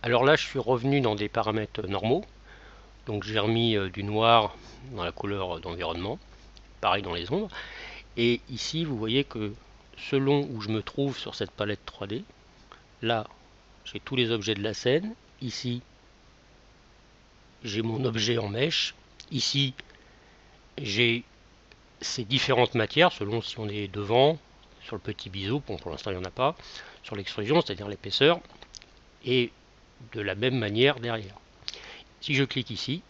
Alors là, je suis revenu dans des paramètres normaux. Donc j'ai remis du noir dans la couleur d'environnement, pareil dans les ombres. Et ici, vous voyez que selon où je me trouve sur cette palette 3D, là, j'ai tous les objets de la scène. Ici, j'ai mon objet en mèche. Ici, j'ai ces différentes matières selon si on est devant, sur le petit biseau, bon, pour l'instant il n'y en a pas, sur l'extrusion, c'est-à-dire l'épaisseur, et de la même manière derrière. Si je clique ici,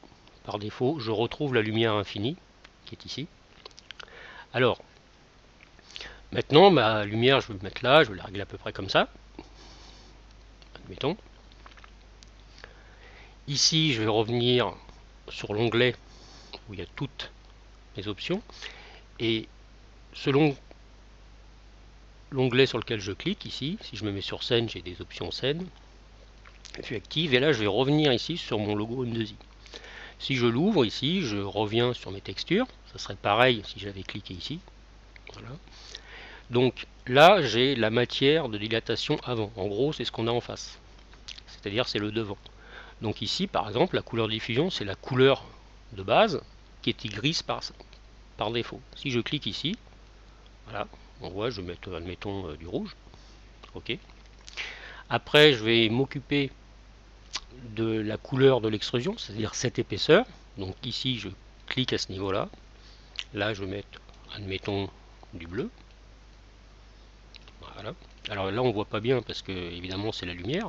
par défaut, je retrouve la lumière infinie qui est ici. Alors, maintenant, ma lumière, je vais me mettre là, je vais la régler à peu près comme ça. Admettons. Ici, je vais revenir sur l'onglet où il y a toutes mes options. Et selon l'onglet sur lequel je clique ici, si je me mets sur scène, j'ai des options scène, vue active, et là je vais revenir ici sur mon logo M2i. Si je l'ouvre ici, je reviens sur mes textures, ça serait pareil si j'avais cliqué ici. Voilà. Donc là j'ai la matière de dilatation avant, en gros c'est ce qu'on a en face, c'est-à-dire c'est le devant. Donc ici par exemple la couleur de diffusion c'est la couleur de base qui est grise par défaut. Si je clique ici, voilà, on voit, je vais mettre admettons du rouge, ok. Après je vais m'occuper de la couleur de l'extrusion, c'est-à-dire cette épaisseur. Donc ici je clique à ce niveau-là. Là je vais mettre, admettons, du bleu. Voilà. Alors là on voit pas bien parce que évidemment c'est la lumière.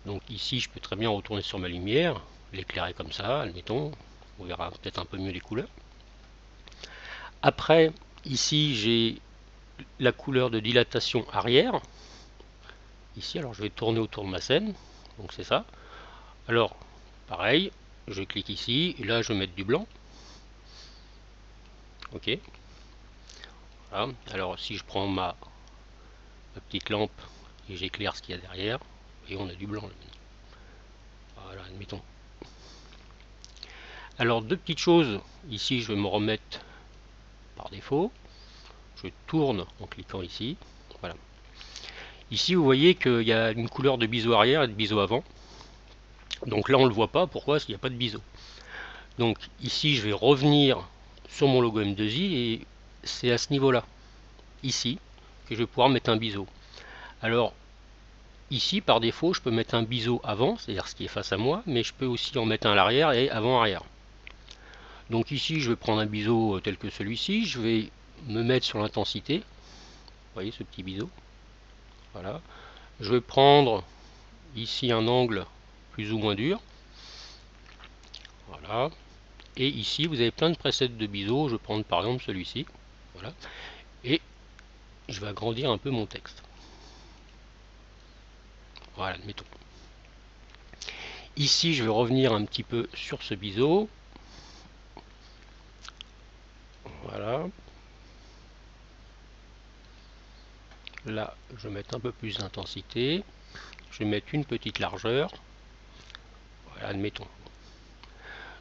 Donc ici je peux très bien retourner sur ma lumière, l'éclairer comme ça, admettons. On verra peut-être un peu mieux les couleurs. Après, ici j'ai la couleur de dilatation arrière. Ici, alors je vais tourner autour de ma scène. Donc c'est ça. Alors, pareil, je clique ici, et là je vais mettre du blanc. Ok. Voilà. Alors si je prends ma petite lampe et j'éclaire ce qu'il y a derrière, et on a du blanc là. Voilà, admettons. Alors deux petites choses, ici je vais me remettre par défaut. Je tourne en cliquant ici. Voilà. Ici vous voyez qu'il y a une couleur de biseau arrière et de biseau avant. Donc là on ne le voit pas, pourquoi? Parce qu'il n'y a pas de biseau. Donc ici je vais revenir sur mon logo M2i et c'est à ce niveau-là, ici, que je vais pouvoir mettre un biseau. Alors ici par défaut je peux mettre un biseau avant, c'est-à-dire ce qui est face à moi, mais je peux aussi en mettre un à l'arrière et avant-arrière. Donc ici je vais prendre un biseau tel que celui-ci, je vais me mettre sur l'intensité, vous voyez ce petit biseau, voilà. Je vais prendre ici un angle plus ou moins dur, voilà. Et ici vous avez plein de presets de biseaux, je vais prendre par exemple celui-ci, voilà. Et je vais agrandir un peu mon texte. Voilà, admettons. Ici, je vais revenir un petit peu sur ce biseau. Voilà. Là, je vais mettre un peu plus d'intensité. Je vais mettre une petite largeur. Voilà, admettons.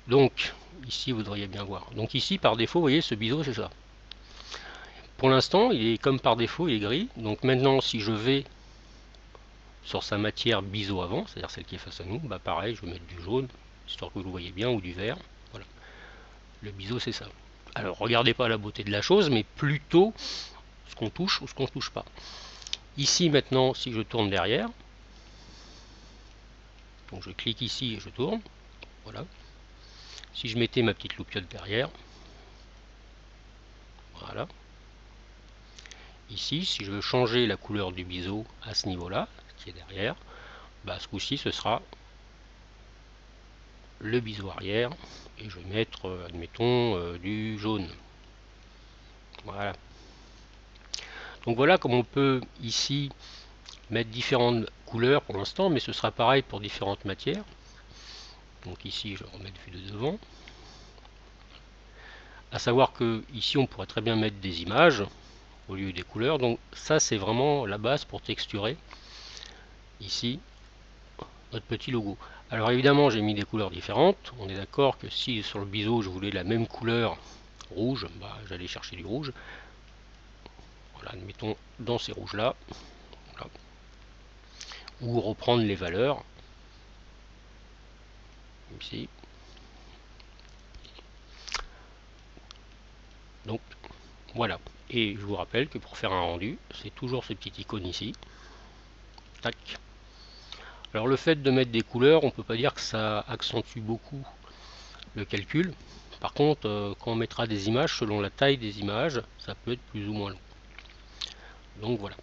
Donc, ici, vous devriez bien voir. Donc ici, par défaut, vous voyez, ce biseau, c'est ça. Pour l'instant, il est comme par défaut, il est gris. Donc maintenant, si je vais sur sa matière biseau avant, c'est-à-dire celle qui est face à nous, bah pareil, je vais mettre du jaune, histoire que vous le voyez bien, ou du vert. Voilà. Le biseau, c'est ça. Alors, regardez pas la beauté de la chose, mais plutôt ce qu'on touche ou ce qu'on ne touche pas. Ici, maintenant, si je tourne derrière, donc je clique ici et je tourne, voilà. Si je mettais ma petite loupiote derrière, voilà. Ici, si je veux changer la couleur du biseau à ce niveau-là, qui est derrière, bah, ce coup-ci, ce sera le biseau arrière, et je vais mettre, admettons, du jaune. Voilà. Donc voilà comme on peut ici mettre différentes couleurs pour l'instant, mais ce sera pareil pour différentes matières. Donc ici, je vais remettre vue de devant. À savoir que ici, on pourrait très bien mettre des images au lieu des couleurs. Donc ça, c'est vraiment la base pour texturer ici notre petit logo. Alors évidemment, j'ai mis des couleurs différentes. On est d'accord que si sur le biseau, je voulais la même couleur rouge, bah, j'allais chercher du rouge. Voilà, admettons dans ces rouges là, voilà. Ou reprendre les valeurs. ici. Donc voilà. Et je vous rappelle que pour faire un rendu, c'est toujours ce petit icône ici. Tac. Alors le fait de mettre des couleurs, on peut pas dire que ça accentue beaucoup le calcul. Par contre, quand on mettra des images, selon la taille des images, ça peut être plus ou moins long. Donc voilà.